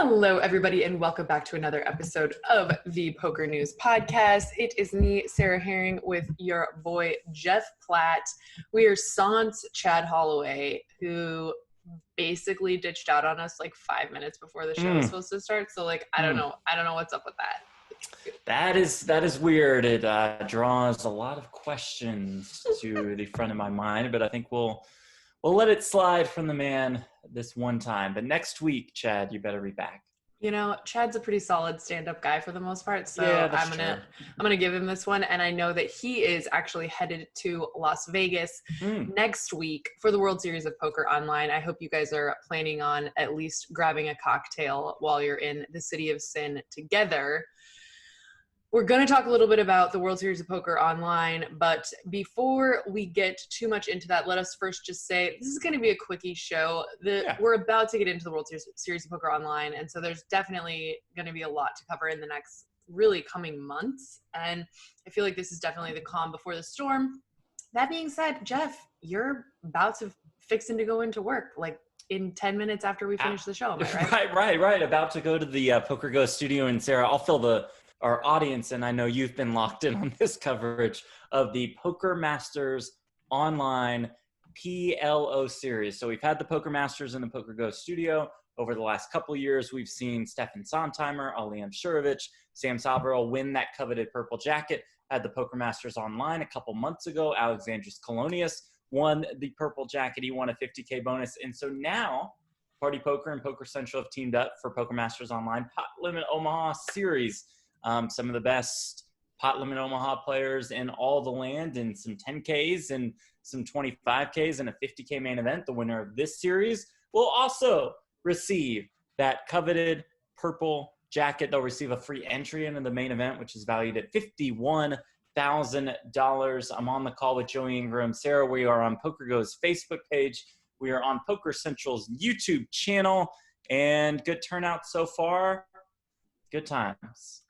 Hello, everybody, and welcome back to another episode of the PokerNews podcast. It is me, Sarah Herring, with your boy, Jeff Platt. We are sans Chad Holloway, who basically ditched out on us like 5 minutes before the show was supposed to start. So, I don't know what's up with that. That is weird. It draws a lot of questions to the front of my mind, but I think we'll let it slide from the man this one time. But next week, Chad, you better be back. You know, Chad's a pretty solid stand-up guy for the most part, so yeah, I'm gonna give him this one. And I know that he is actually headed to Las Vegas next week for the World Series of Poker Online. I hope you guys are planning on at least grabbing a cocktail while you're in the City of Sin together. We're going to talk a little bit about the World Series of Poker Online, but before we get too much into that, let us first just say this is going to be a quickie show. We're about to get into the World Series of Poker Online, and so there's definitely going to be a lot to cover in the next really coming months, and I feel like this is definitely the calm before the storm. That being said, Jeff, you're about to fixing to go into work, like in 10 minutes after we finish the show, am I right? Right. About to go to the Poker Go studio, and Sarah, I'll fill our audience, and I know you've been locked in on this coverage of the Poker Masters Online PLO series. So we've had the Poker Masters in the Poker Go studio over the last couple of years. We've seen Stefan Sontheimer, Aliam Shurovich, Sam Sabirel win that coveted purple jacket. Had the Poker Masters Online a couple months ago. Alexandros Kolonius won the purple jacket. He won a $50K bonus. And so now Party Poker and Poker Central have teamed up for Poker Masters Online Pot Limit Omaha series. Some of the best Pot Limit Omaha players in all the land, and some 10Ks and some 25Ks and a 50K main event. The winner of this series will also receive that coveted purple jacket. They'll receive a free entry into the main event, which is valued at $51,000. I'm on the call with Joey Ingram. Sarah, we are on PokerGo's Facebook page. We are on Poker Central's YouTube channel, and good turnout so far. Good times.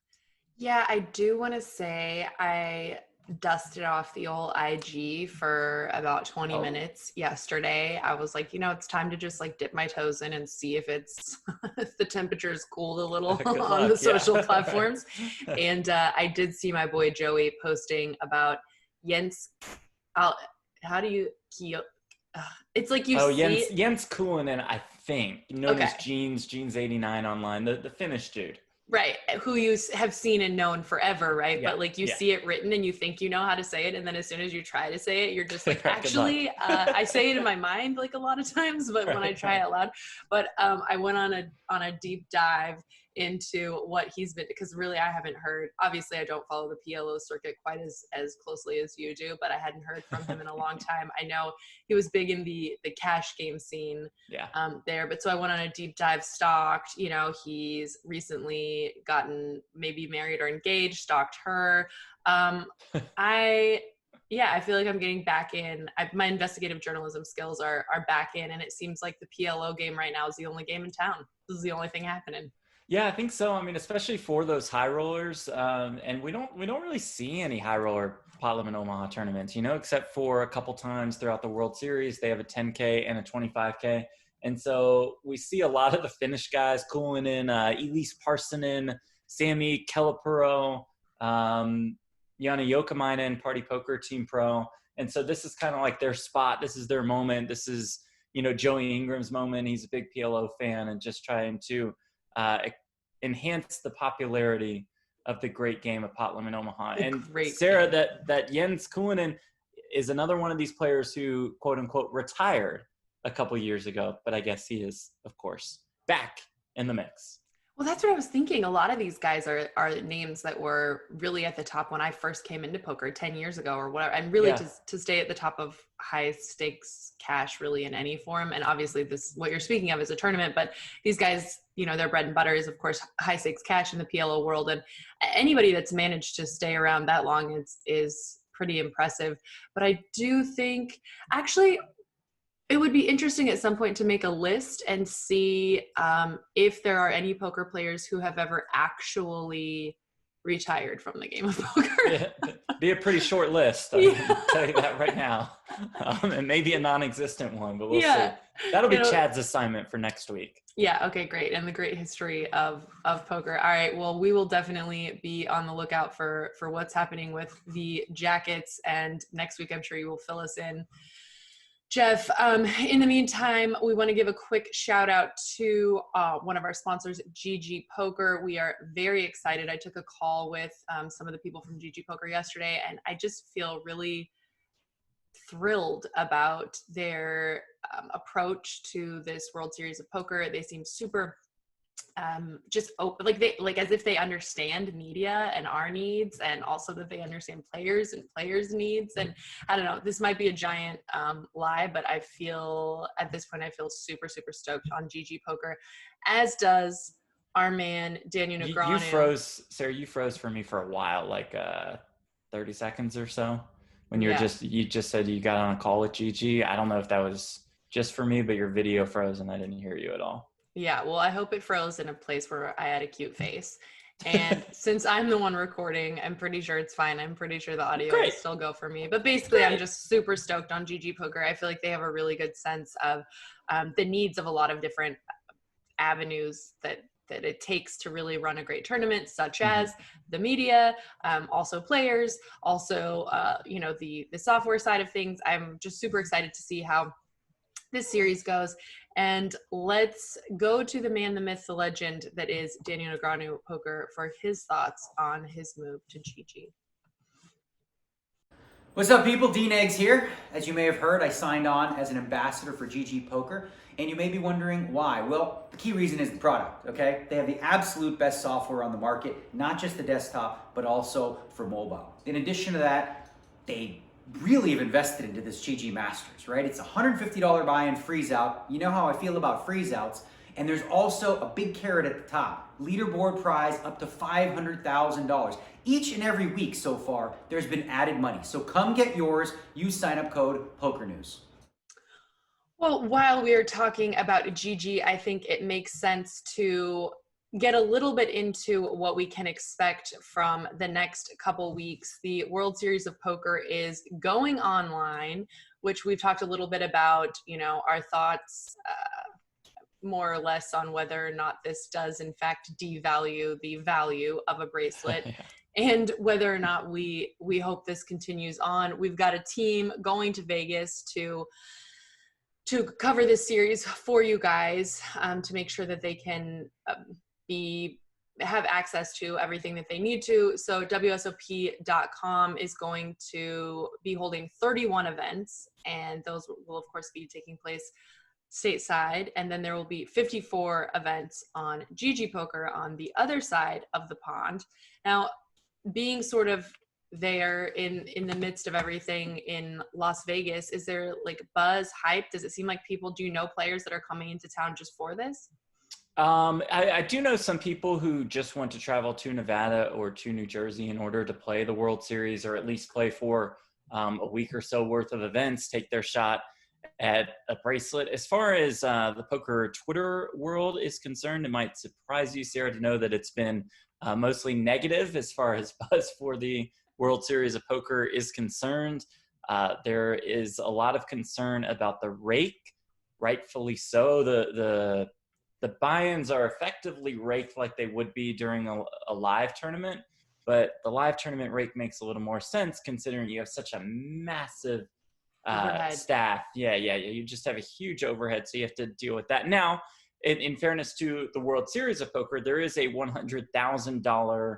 Yeah, I do want to say I dusted off the old IG for about 20 minutes yesterday. I was like, it's time to just dip my toes in and see if it's if the temperature's cooled a little on the social platforms. And I did see my boy Joey posting about Jens. It's like you see Jens Kulinen, I think, known as Jeans 89 online, the Finnish dude. Right, who you have seen and known forever, right? Yeah. But you see it written and you think you know how to say it, and then as soon as you try to say it, you're just like, actually, I say it in my mind a lot of times, but when I try it out loud. But I went on a deep dive into what he's been, because really I haven't heard. Obviously, I don't follow the PLO circuit quite as closely as you do, but I hadn't heard from him in a long time. I know he was big in the cash game scene there, but so I went on a deep dive, stalked. He's recently gotten maybe married or engaged, stalked her. I feel like I'm getting back in. My investigative journalism skills are back in, and it seems like the PLO game right now is the only game in town. This is the only thing happening. Yeah, I think so. I mean, especially for those high rollers, and we don't really see any high roller Pot Limit Omaha tournaments, except for a couple times throughout the World Series. They have a 10K and a 25K, and so we see a lot of the Finnish guys cooling in, Elise Parsonen, Sami Kelapuro, Jana Jokamainen, Party Poker Team Pro, and so this is kind of like their spot. This is their moment. This is Joey Ingram's moment. He's a big PLO fan and just trying to enhance the popularity of the great game of Pot Limit Omaha. And Sarah, that Jens Kulinen is another one of these players who, quote unquote, retired a couple years ago, but I guess he is, of course, back in the mix. Well, that's what I was thinking. A lot of these guys are names that were really at the top when I first came into poker 10 years ago or whatever. And really to stay at the top of high stakes cash really in any form. And obviously what you're speaking of is a tournament, but these guys, their bread and butter is of course high stakes cash in the PLO world. And anybody that's managed to stay around that long is pretty impressive. But I do think actually it would be interesting at some point to make a list and see if there are any poker players who have ever actually retired from the game of poker. Be a pretty short list. I can tell you that right now. And maybe a non-existent one, but we'll see. That'll be Chad's assignment for next week. Yeah. Okay, great. And the great history of poker. All right. Well, we will definitely be on the lookout for what's happening with the jackets. And next week, I'm sure you will fill us in. Jeff, in the meantime, we want to give a quick shout out to one of our sponsors, GGPoker. We are very excited. I took a call with some of the people from GGPoker yesterday, and I just feel really thrilled about their approach to this World Series of Poker. They seem super just open, like as if they understand media and our needs, and also that they understand players and players' needs. And I don't know, this might be a giant lie, but I feel at this point, I feel super, super stoked on GGPoker, as does our man, Daniel Negreanu. You froze, Sarah, you froze for me for a while, like 30 seconds or so. When you just said you got on a call with GG. I don't know if that was just for me, but your video froze and I didn't hear you at all. Yeah, well, I hope it froze in a place where I had a cute face. And since I'm the one recording, I'm pretty sure it's fine. I'm pretty sure the audio will still go for me. But basically, I'm just super stoked on GGPoker. I feel like they have a really good sense of the needs of a lot of different avenues that it takes to really run a great tournament, such as the media, also players, also, the software side of things. I'm just super excited to see how this series goes. And let's go to the man, the myth, the legend that is Daniel Negreanu Poker for his thoughts on his move to GG. What's up, people? D-Negs here. As you may have heard, I signed on as an ambassador for GGPoker, and you may be wondering why. Well, the key reason is the product, okay? They have the absolute best software on the market, not just the desktop, but also for mobile. In addition to that, they really have invested into this GG Masters, right? It's a $150 buy-in freeze out. You know how I feel about freeze outs. And there's also a big carrot at the top. Leaderboard prize up to $500,000. Each and every week so far, there's been added money. So come get yours. Use sign-up code PokerNews. Well, while we are talking about GG, I think it makes sense to get a little bit into what we can expect from the next couple weeks. The World Series of Poker is going online, which we've talked a little bit about, our thoughts more or less on whether or not this does in fact devalue the value of a bracelet. And whether or not we hope this continues on. We've got a team going to Vegas to cover this series for you guys, to make sure that they can have access to everything that they need to. So WSOP.com is going to be holding 31 events, and those will of course be taking place stateside. And then there will be 54 events on GGPoker on the other side of the pond. Now, being sort of there in the midst of everything in Las Vegas, is there like buzz, hype? Does it seem like people, do you know players that are coming into town just for this? I do know some people who just want to travel to Nevada or to New Jersey in order to play the World Series, or at least play for a week or so worth of events, take their shot at a bracelet. As far as the poker Twitter world is concerned, it might surprise you, Sarah, to know that it's been mostly negative as far as buzz for the World Series of Poker is concerned. There is a lot of concern about the rake, rightfully so. The buy-ins are effectively raked like they would be during a live tournament, but the live tournament rake makes a little more sense considering you have such a massive staff. Yeah. You just have a huge overhead, so you have to deal with that. Now, in fairness to the World Series of Poker, there is a $100,000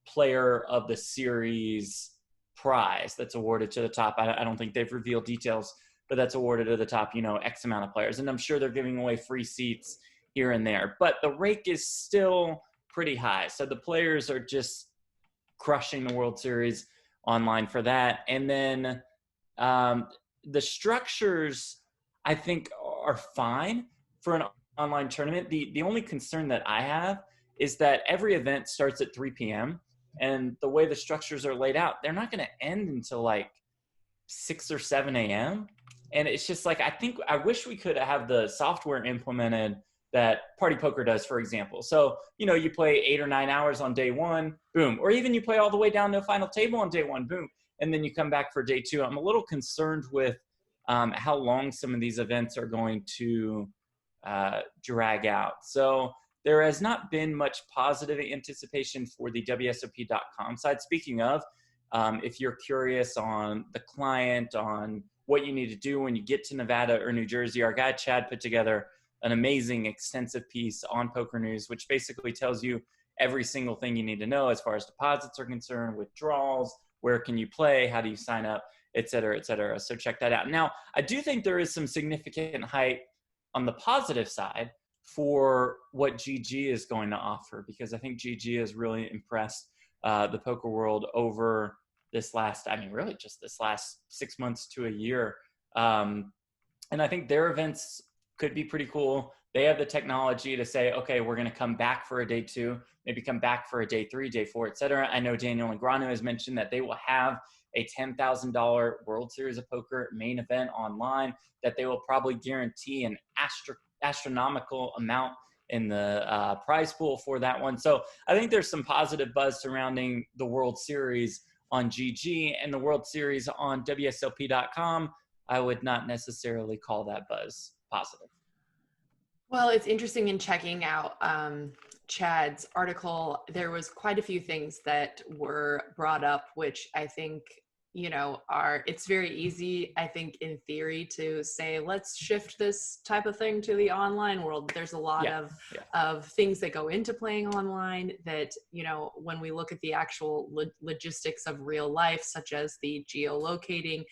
player of the series prize that's awarded to the top. I don't think they've revealed details, but that's awarded to the top, X amount of players. And I'm sure they're giving away free seats here and there, but the rake is still pretty high. So the players are just crushing the World Series online for that. And then the structures, I think, are fine for an online tournament. The only concern that I have is that every event starts at 3 p.m. and the way the structures are laid out, they're not going to end until like 6 or 7 a.m. And it's just like, I wish we could have the software implemented that Party Poker does, for example. So, you know, you play 8 or 9 hours on day one, boom. Or even you play all the way down to a final table on day one, boom. And then you come back for day two. I'm a little concerned with how long some of these events are going to drag out. So there has not been much positive anticipation for the WSOP.com side. Speaking of, if you're curious on the client, on what you need to do when you get to Nevada or New Jersey, our guy Chad put together an amazing extensive piece on PokerNews, which basically tells you every single thing you need to know as far as deposits are concerned, withdrawals, where can you play, how do you sign up, et cetera, et cetera. So check that out. Now, I do think there is some significant hype on the positive side for what GG is going to offer, because I think GG has really impressed the poker world over this last, I mean, really just this last 6 months to a year. And I think their events could be pretty cool. They have the technology to say, okay, we're going to come back for a day two, maybe come back for a day three, day four, et cetera. I know Daniel Negreanu has mentioned that they will have a $10,000 World Series of Poker main event online, that they will probably guarantee an astronomical amount in the prize pool for that one. So I think there's some positive buzz surrounding the World Series on GG, and the World Series on WSOP.com. I would not necessarily call that buzz positive. Well, it's interesting in checking out Chad's article. There was quite a few things that were brought up, which I think, you know, it's very easy, I think, in theory to say, let's shift this type of thing to the online world. There's a lot of things that go into playing online that, you know, when we look at the actual logistics of real life, such as the geolocating,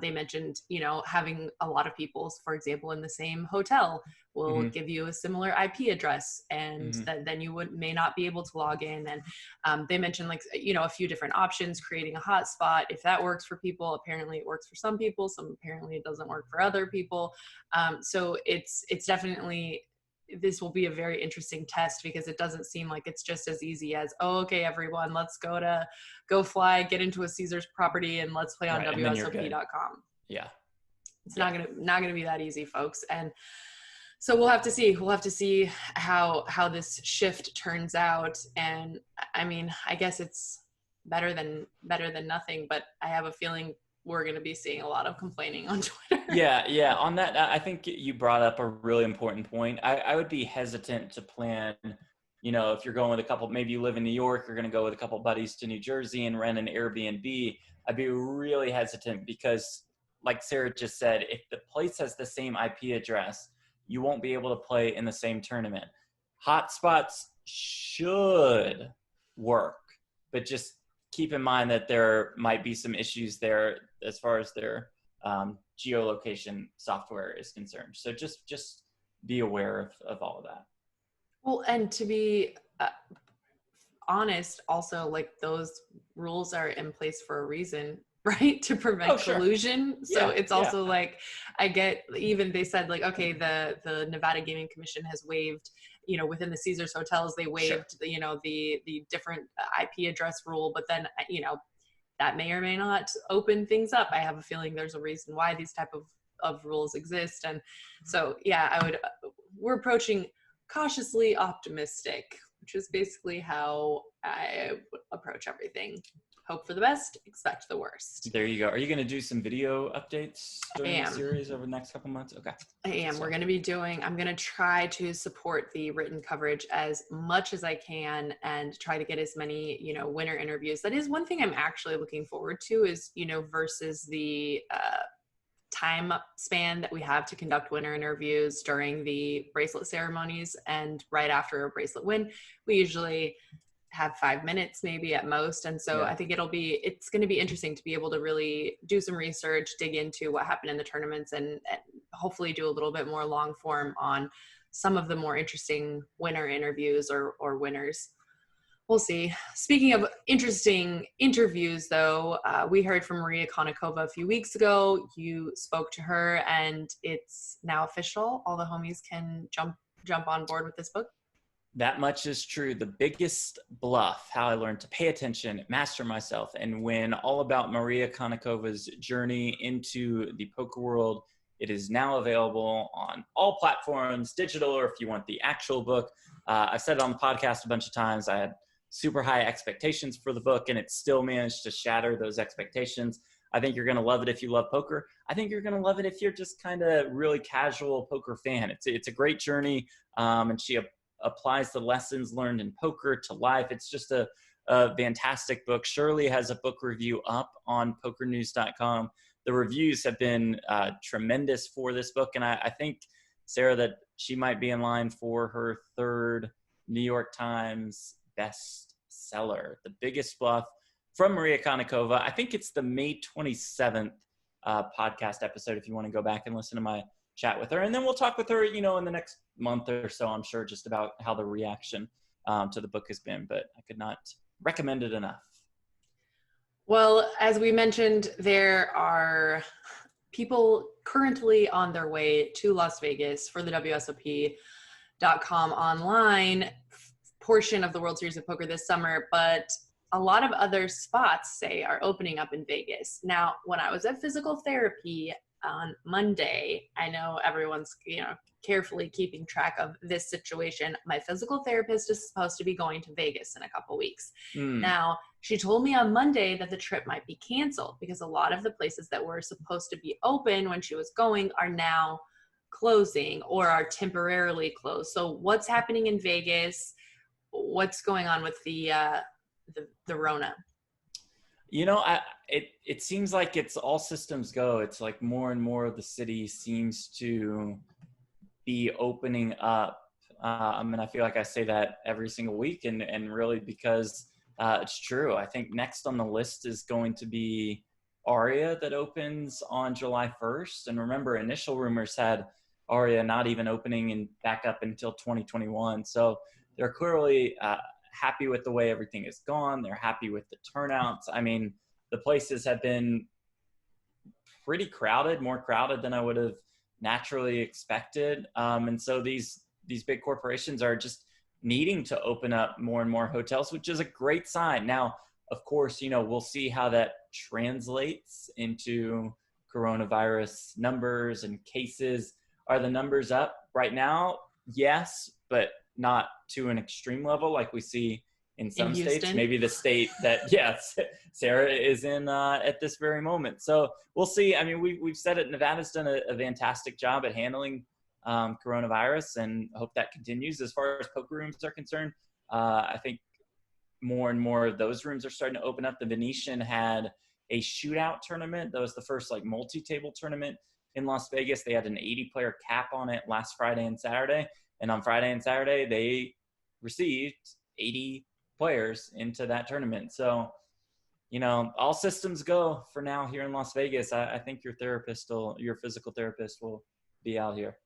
they mentioned, you know, having a lot of people, for example, in the same hotel will give you a similar IP address, and then you may not be able to log in. And they mentioned, like, you know, a few different options, creating a hotspot. If that works for people, apparently it works for some people, apparently it doesn't work for other people. So it's definitely, this will be a very interesting test, because it doesn't seem like it's just as easy as, oh, okay, everyone, let's go fly, get into a Caesars property, and let's play on WSOP.com. Yeah. It's not gonna be that easy, folks. And so we'll have to see how this shift turns out. And I mean, I guess it's better than nothing, but I have a feeling we're going to be seeing a lot of complaining on Twitter. Yeah. On that, I think you brought up a really important point. I would be hesitant to plan, you know, if you're going with a couple, maybe you live in New York, you're going to go with a couple buddies to New Jersey and rent an Airbnb. I'd be really hesitant, because like Sarah just said, if the place has the same IP address, you won't be able to play in the same tournament. Hotspots should work, but just keep in mind that there might be some issues there as far as their geolocation software is concerned. So just be aware of all of that. Well, and to be honest, also, like, those rules are in place for a reason, right? To prevent collusion. So it's also like, I get, even they said, like, okay, the Nevada Gaming Commission has waived, you know, within the Caesars hotels, they waived the, you know, the different IP address rule, but then, you know, that may or may not open things up. I have a feeling there's a reason why these type of rules exist. And so, yeah, we're approaching cautiously optimistic, which is basically how I would approach everything. Hope for the best, expect the worst. There you go. Are you going to do some video updates during the series over the next couple months? Okay. I am. So we're going to be I'm going to try to support the written coverage as much as I can, and try to get as many, you know, winner interviews. That is one thing I'm actually looking forward to, is, you know, versus the time span that we have to conduct winner interviews during the bracelet ceremonies and right after a bracelet win. We usually have 5 minutes maybe at most. And so I think it's going to be interesting to be able to really do some research, dig into what happened in the tournaments, and hopefully do a little bit more long form on some of the more interesting winner interviews or winners. We'll see. Speaking of interesting interviews, though, we heard from Maria Konnikova a few weeks ago. You spoke to her, and it's now official. All the homies can jump on board with this book. That much is true. The Biggest Bluff, How I Learned to Pay Attention, Master Myself, and Win, all about Maria Konnikova's journey into the poker world It is now available on all platforms, digital, or if you want the actual book. I've said it on the podcast a bunch of times. I had super high expectations for the book, and it still managed to shatter those expectations. I think you're going to love it if you love poker. I think you're going to love it if you're just kind of really casual poker fan. It's a great journey, and she applies the lessons learned in poker to life. It's just a fantastic book. Shirley has a book review up on PokerNews.com. The reviews have been tremendous for this book, and I think, Sarah, that she might be in line for her third New York Times bestseller, The Biggest Bluff, from Maria Konnikova. I think it's the May 27th podcast episode if you want to go back and listen to my chat with her. And then we'll talk with her, in the next month or so, I'm sure, just about how the reaction to the book has been. But I could not recommend it enough. Well, as we mentioned, there are people currently on their way to Las Vegas for the WSOP.com online portion of the World Series of Poker this summer, but a lot of other spots, are opening up in Vegas. Now, when I was at physical therapy on Monday, I know everyone's, carefully keeping track of this situation. My physical therapist is supposed to be going to Vegas in a couple weeks. Now, she told me on Monday that the trip might be canceled because a lot of the places that were supposed to be open when she was going are now closing or are temporarily closed. So what's happening in Vegas? What's going on with the Rona? It seems like it's all systems go. It's like more and more of the city seems to be opening up. I feel like I say that every single week, and really because it's true. I think next on the list is going to be Aria that opens on July 1st. And remember, initial rumors had Aria not even opening and back up until 2021. So they're clearly happy with the way everything has gone. They're happy with the turnouts. I mean, the places have been pretty crowded, more crowded than I would have naturally expected. And so these big corporations are just needing to open up more and more hotels, which is a great sign. Now, of course, we'll see how that translates into coronavirus numbers and cases. Are the numbers up right now? Yes, but not to an extreme level like we see in some states. Maybe the state that, Sarah is in at this very moment. So we'll see. I mean, we've said it. Nevada's done a fantastic job at handling coronavirus, and hope that continues. As far as poker rooms are concerned, I think more and more of those rooms are starting to open up. The Venetian had a shootout tournament. That was the first multi-table tournament in Las Vegas. They had an 80-player cap on it last Friday and Saturday. And on Friday and Saturday, they received 80 players into that tournament. So, all systems go for now here in Las Vegas. I think your physical therapist will be out here.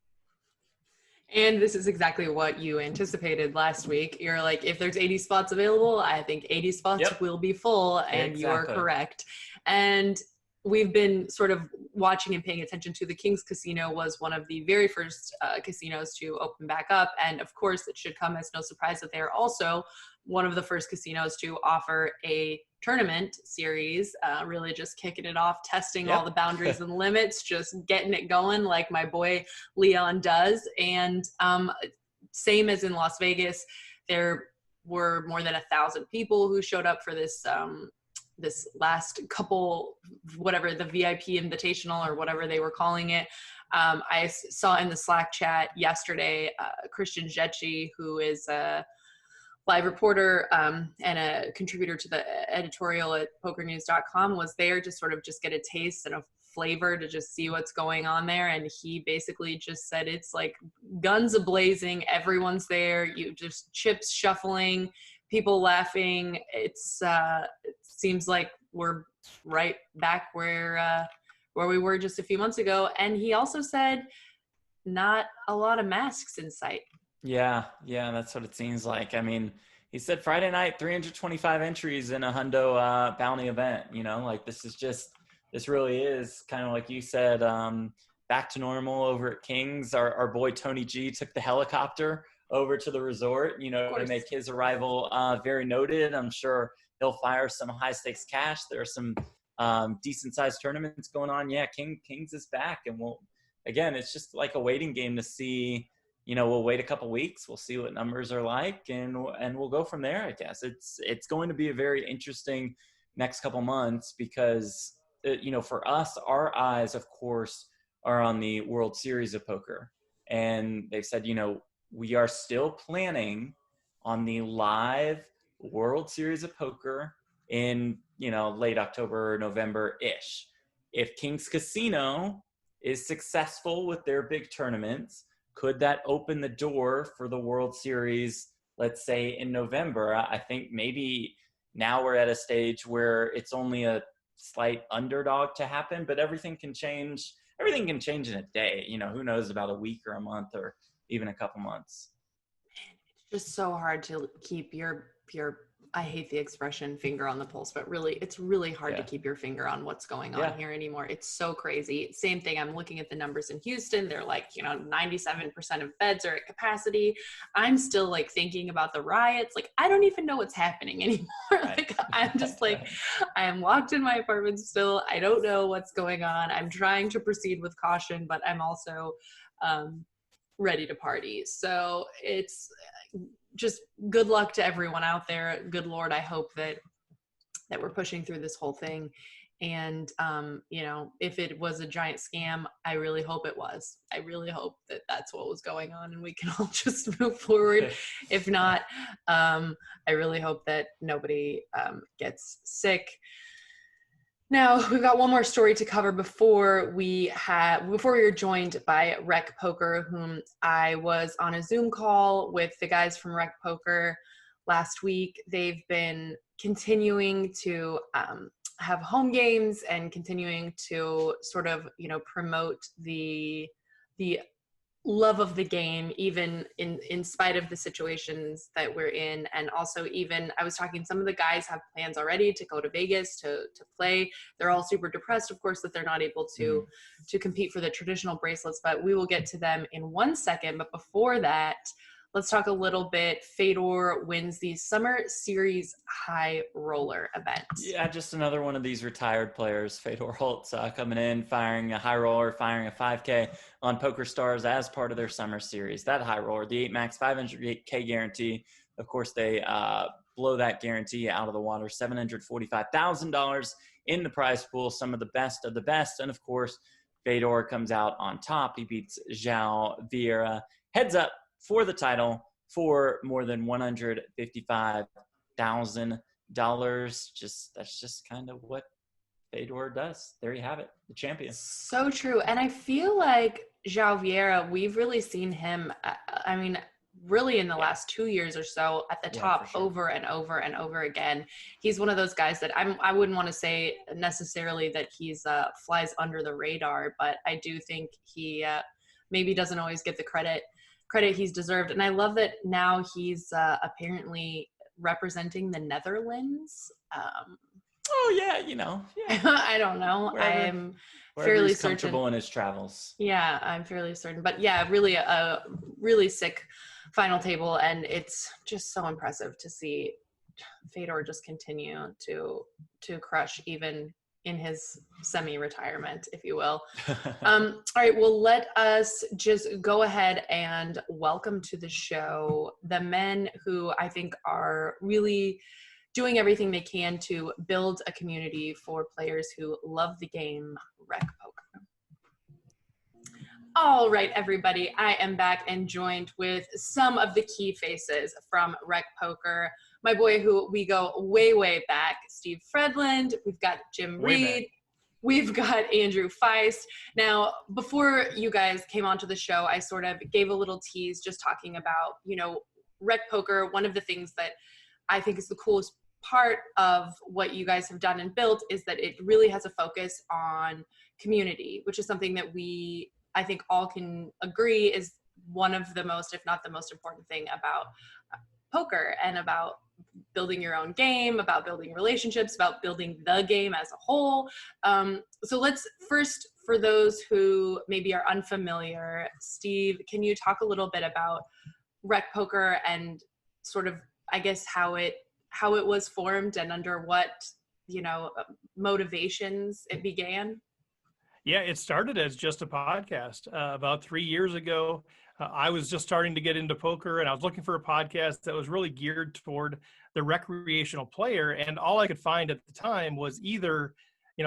And this is exactly what you anticipated last week. You're like, if there's 80 spots available, I think 80 spots will be full, and you are correct. And we've been sort of watching and paying attention to the King's Casino was one of the very first casinos to open back up. And of course, it should come as no surprise that they are also one of the first casinos to offer a tournament series, really just kicking it off, testing all the boundaries and limits, just getting it going like my boy Leon does. And same as in Las Vegas, there were more than 1,000 people who showed up for this this last couple, whatever, the VIP Invitational or whatever they were calling it. I saw in the Slack chat yesterday, Christian Jetchi, who is a live reporter and a contributor to the editorial at PokerNews.com, was there to sort of just get a taste and a flavor to just see what's going on there. And he basically just said it's like guns a-blazing, everyone's there, you just chips shuffling, people laughing. It seems like we're right back where we were just a few months ago. And he also said not a lot of masks in sight. Yeah, that's what it seems like. I mean, he said Friday night, 325 entries in a hundo bounty event. This really is kind of like you said, back to normal over at King's. Our boy Tony G took the helicopter over to the resort, to make his arrival very noted. I'm sure he'll fire some high stakes cash. There are some decent sized tournaments going on. Yeah, King's is back, and we'll again, it's just like a waiting game to see. We'll wait a couple weeks, we'll see what numbers are like, and we'll go from there. I guess it's going to be a very interesting next couple months because for us, our eyes, of course, are on the World Series of Poker, and they've said we are still planning on the live World Series of Poker in late October, November-ish. If King's Casino is successful with their big tournaments, could that open the door for the World Series, let's say in November? I think maybe now we're at a stage where it's only a slight underdog to happen, but everything can change. Everything can change in a day. Who knows about a week or a month or even a couple months. It's just so hard to keep your I hate the expression finger on the pulse, but really, it's really hard to keep your finger on what's going on here anymore. It's so crazy. Same thing. I'm looking at the numbers in Houston. They're like, 97% of beds are at capacity. I'm still like thinking about the riots. Like, I don't even know what's happening anymore. Like, I'm just like, I am locked in my apartment still. I don't know what's going on. I'm trying to proceed with caution, but I'm also ready to party. So it's just good luck to everyone out there. Good Lord, I hope that we're pushing through this whole thing. And, if it was a giant scam, I really hope it was. I really hope that that's what was going on and we can all just move forward. If not, I really hope that nobody gets sick. Now, we've got one more story to cover before we were joined by RecPoker, whom I was on a Zoom call with the guys from RecPoker last week. They've been continuing to have home games and continuing to sort of, promote the love of the game, even in spite of the situations that we're in. And also, even I was talking, some of the guys have plans already to go to Vegas to play. They're all super depressed, of course, that they're not able to compete for the traditional bracelets, but we will get to them in 1 second. But before that, let's talk a little bit. Fedor wins the Summer Series High Roller event. Yeah, just another one of these retired players. Fedor Holtz coming in, firing a high roller, firing a 5K on PokerStars as part of their Summer Series. That high roller, the 8 max 500K guarantee. Of course, they blow that guarantee out of the water. $745,000 in the prize pool. Some of the best. And of course, Fedor comes out on top. He beats João Vieira. Heads up for the title for more than $155,000. That's just kind of what Fedor does. There you have it, the champion. So true. And I feel like João Vieira, we've really seen him, really in the last 2 years or so at the top over and over and over again. He's one of those guys that I wouldn't want to say necessarily that he's flies under the radar, but I do think he maybe doesn't always get the credit he's deserved. And I love that now he's apparently representing the Netherlands. I don't know. I'm fairly he's certain. Comfortable in his travels. Yeah, I'm fairly certain. But yeah, really a really sick final table, and it's just so impressive to see Fedor just continue to crush even in his semi-retirement, if you will. All right, well, let us just go ahead and welcome to the show the men who I think are really doing everything they can to build a community for players who love the game, RecPoker. All right, everybody, I am back and joined with some of the key faces from RecPoker. My boy, who we go way, way back, Steve Fredlund. We've got Jim Reid. We've got Andrew Feist. Now, before you guys came onto the show, I sort of gave a little tease just talking about, RecPoker. One of the things that I think is the coolest part of what you guys have done and built is that it really has a focus on community, which is something that I think all can agree is one of the most, if not the most important thing about poker and about building your own game, about building relationships, about building the game as a whole. So let's first, for those who maybe are unfamiliar, Steve, can you talk a little bit about RecPoker and sort of, I guess, how it was formed and under what, motivations it began? Yeah, it started as just a podcast about 3 years ago. I was just starting to get into poker, and I was looking for a podcast that was really geared toward the recreational player. And all I could find at the time was either,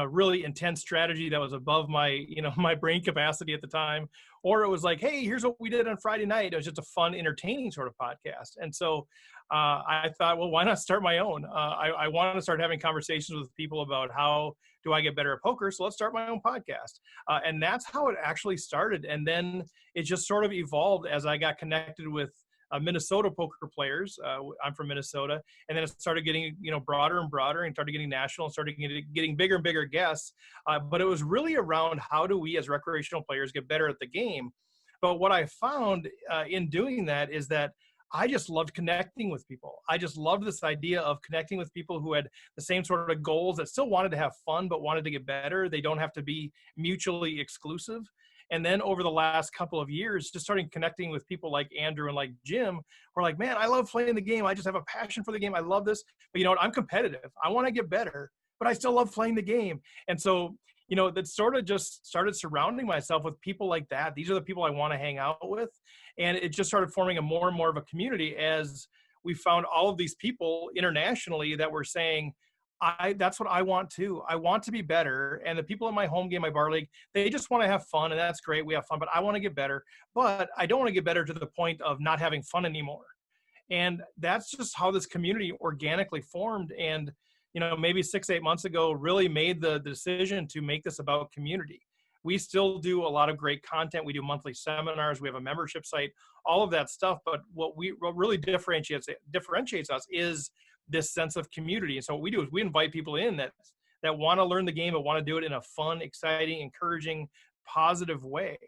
really intense strategy that was above my, my brain capacity at the time, or it was like, hey, here's what we did on Friday night. It was just a fun, entertaining sort of podcast. And so I thought, well, why not start my own? I wanted to start having conversations with people about how do I get better at poker? So let's start my own podcast. And that's how it actually started. And then it just sort of evolved as I got connected with Minnesota poker players. I'm from Minnesota. And then it started getting, broader and broader, and started getting national, and started getting bigger and bigger guests. But it was really around how do we as recreational players get better at the game? But what I found in doing that is that I just loved connecting with people. I just loved this idea of connecting with people who had the same sort of goals, that still wanted to have fun, but wanted to get better. They don't have to be mutually exclusive. And then over the last couple of years, just starting connecting with people like Andrew and like Jim, who are like, man, I love playing the game. I just have a passion for the game. I love this. But you know what? I'm competitive. I want to get better, but I still love playing the game. And so, that sort of just started surrounding myself with people like that. These are the people I want to hang out with. And it just started forming a more and more of a community as we found all of these people internationally that were saying, that's what I want too. I want to be better. And the people in my home game, my bar league, they just want to have fun, and that's great. We have fun, but I want to get better. But I don't want to get better to the point of not having fun anymore. And that's just how this community organically formed. And, maybe 6-8 months ago, really made the decision to make this about community. We still do a lot of great content. We do monthly seminars. We have a membership site, all of that stuff. But what really differentiates us is this sense of community. And so what we do is we invite people in that want to learn the game, but want to do it in a fun, exciting, encouraging, positive way.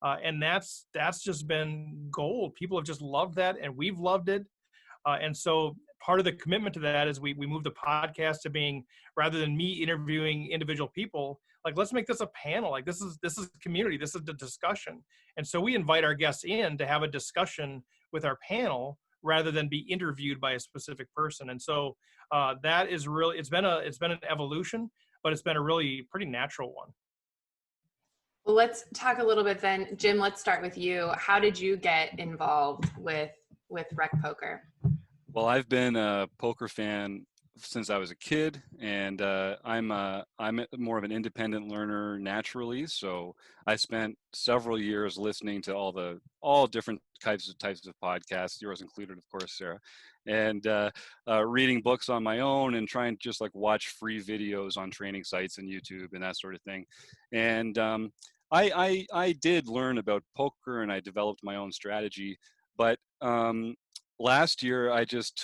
And that's just been gold. People have just loved that, and we've loved it. And so part of the commitment to that is we moved the podcast to being, rather than me interviewing individual people, like, let's make this a panel. Like, this is community. This is the discussion. And so we invite our guests in to have a discussion with our panel rather than be interviewed by a specific person. And so that is really, it's been an evolution, but it's been a really pretty natural one. Well, let's talk a little bit then. Jim, let's start with you. How did you get involved with RecPoker? Well, I've been a poker fan since I was a kid, and I'm more of an independent learner naturally. So I spent several years listening to all different types of podcasts, yours included, of course, Sarah, and reading books on my own, and trying to just like watch free videos on training sites and YouTube and that sort of thing. And I did learn about poker, and I developed my own strategy, but last year I just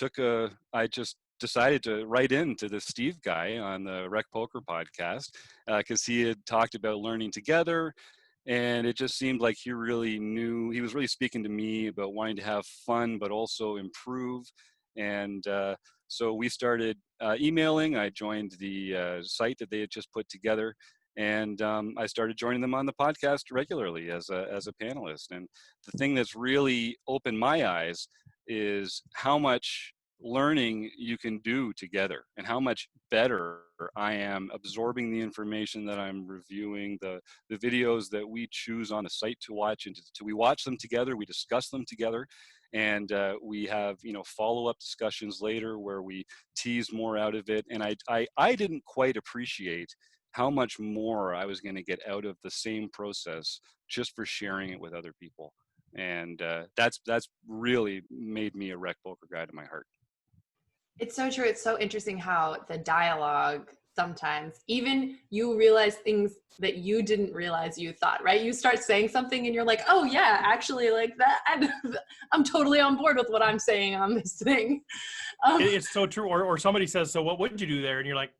decided to write into this Steve guy on the RecPoker podcast because he had talked about learning together, and it just seemed like he was really speaking to me about wanting to have fun but also improve. And so we started emailing. I joined the site that they had just put together, and I started joining them on the podcast regularly as a panelist. And the thing that's really opened my eyes is how much learning you can do together, and how much better I am absorbing the information that I'm reviewing, the videos that we choose on the site to watch, and we watch them together, we discuss them together, and we have follow-up discussions later where we tease more out of it. And I didn't quite appreciate how much more I was going to get out of the same process just for sharing it with other people. And that's really made me a RecPoker guy to my heart. It's so true. It's so interesting how the dialogue, sometimes even you realize things that you didn't realize you thought, right? You start saying something and you're like, oh yeah, actually, like that, I'm totally on board with what I'm saying on this thing. It's so true. Or somebody says, so what would you do there? And you're like,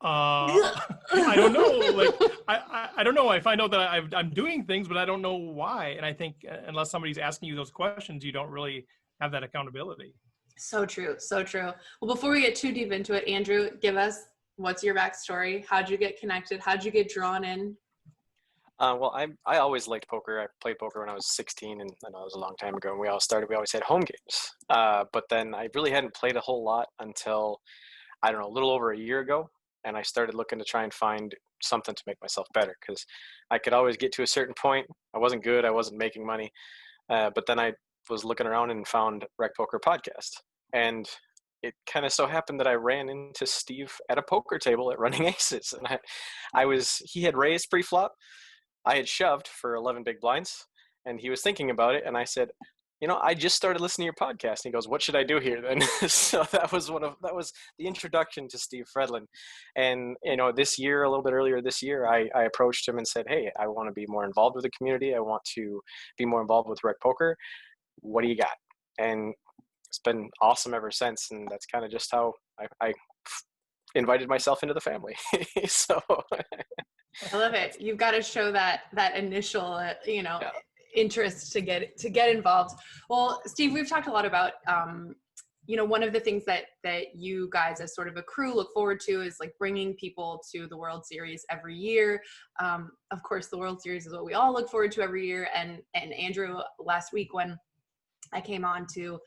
I don't know. Like, I don't know. I find out that I'm doing things, but I don't know why. And I think unless somebody's asking you those questions, you don't really have that accountability. So true. So true. Well, before we get too deep into it, Andrew, give us, what's your backstory? How'd you get connected? How'd you get drawn in? Well, I always liked poker. I played poker when I was 16, and I know it was a long time ago. And we always had home games. But then I really hadn't played a whole lot until, I don't know, a little over a year ago. and I started looking to try and find something to make myself better, because I could always get to a certain point. I wasn't good. I wasn't making money. But then I was looking around and found RecPoker podcast. And it kind of so happened that I ran into Steve at a poker table at Running Aces. And he had raised pre-flop. I had shoved for 11 big blinds, and he was thinking about it. And I said, I just started listening to your podcast. And he goes, what should I do here then? So that was the introduction to Steve Fredlund. And, this year, a little bit earlier this year, I approached him and said, hey, I want to be more involved with the community. I want to be more involved with RecPoker. What do you got? And it's been awesome ever since. And that's kind of just how I invited myself into the family. So I love it. You've got to show that initial, yeah. interest to get involved. Well, Steve, we've talked a lot about one of the things that you guys as sort of a crew look forward to is like bringing people to the World Series every year. Of course, the World Series is what we all look forward to every year. And Andrew, last week when I came on to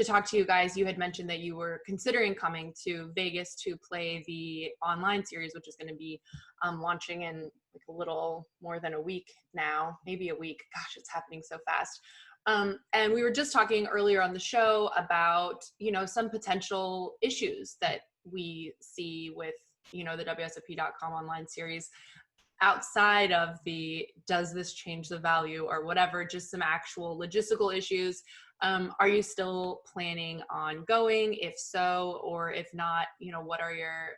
talk to you guys, you had mentioned that you were considering coming to Vegas to play the online series, which is going to be launching in like a little more than a week now, maybe a week. Gosh, it's happening so fast. And we were just talking earlier on the show about, some potential issues that we see with, the WSOP.com online series outside of does this change the value or whatever, just some actual logistical issues. Are you still planning on going? If so, or if not,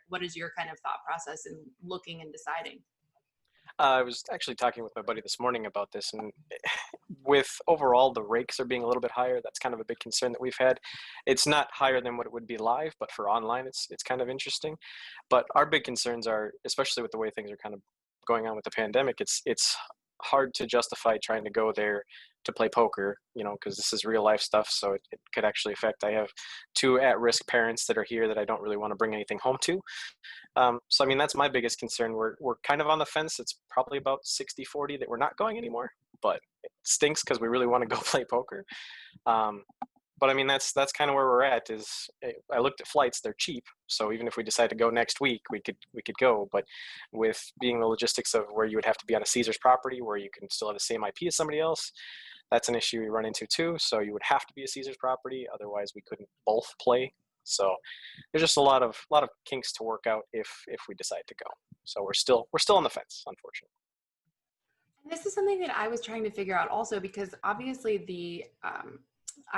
what is your kind of thought process in looking and deciding? I was actually talking with my buddy this morning about this, and with overall the rakes are being a little bit higher. That's kind of a big concern that we've had. It's not higher than what it would be live, but for online, it's kind of interesting. But our big concerns are, especially with the way things are kind of going on with the pandemic, it's hard to justify trying to go there to play poker, because this is real life stuff. So it could actually affect. I have 2 at-risk parents that are here that I don't really want to bring anything home to. So, I mean, that's my biggest concern. We're kind of on the fence. It's probably about 60-40 that we're not going anymore, but it stinks because we really want to go play poker. But I mean, that's kind of where we're at. I looked at flights; they're cheap. So even if we decide to go next week, we could go. But with being the logistics of where you would have to be on a Caesars property, where you can still have the same IP as somebody else, that's an issue we run into too. So you would have to be a Caesars property, otherwise we couldn't both play. So there's just a lot of kinks to work out if we decide to go. So we're still on the fence, unfortunately. And this is something that I was trying to figure out also, because obviously the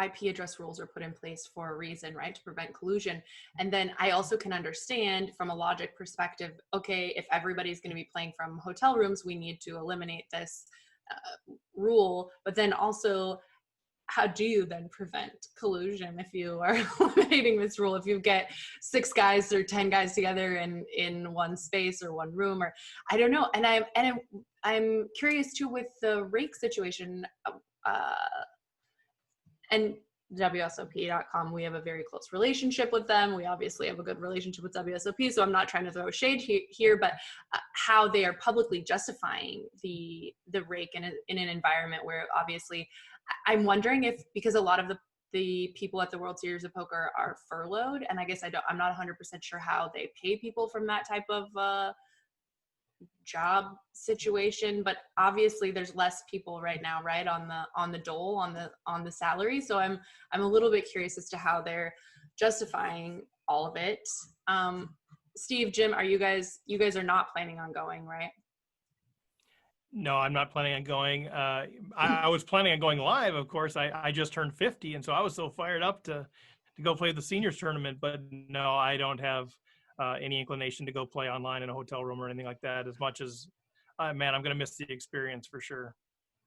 IP address rules are put in place for a reason, right? To prevent collusion. And then I also can understand from a logic perspective, okay, if everybody's going to be playing from hotel rooms, we need to eliminate this rule. But then also, how do you then prevent collusion if you are eliminating this rule? If you get 6 guys or 10 guys together in one space or one room, or I don't know. And I'm curious too with the rake situation. And WSOP.com, we have a very close relationship with them. We obviously have a good relationship with WSOP, so I'm not trying to throw shade here, but how they are publicly justifying the rake in an environment where obviously, I'm wondering if, because a lot of the people at the World Series of Poker are furloughed, and I guess I'm not 100% sure how they pay people from that type of job situation, but obviously there's less people right now, right, on the dole, on the salary. So I'm a little bit curious as to how they're justifying all of it. Steve, Jim, you guys are not planning on going, right? No, I'm not planning on going. I was planning on going live, of course. I just turned 50, and so I was so fired up to go play the seniors tournament. But no, I don't have any inclination to go play online in a hotel room or anything like that. As much as, man, I'm going to miss the experience for sure.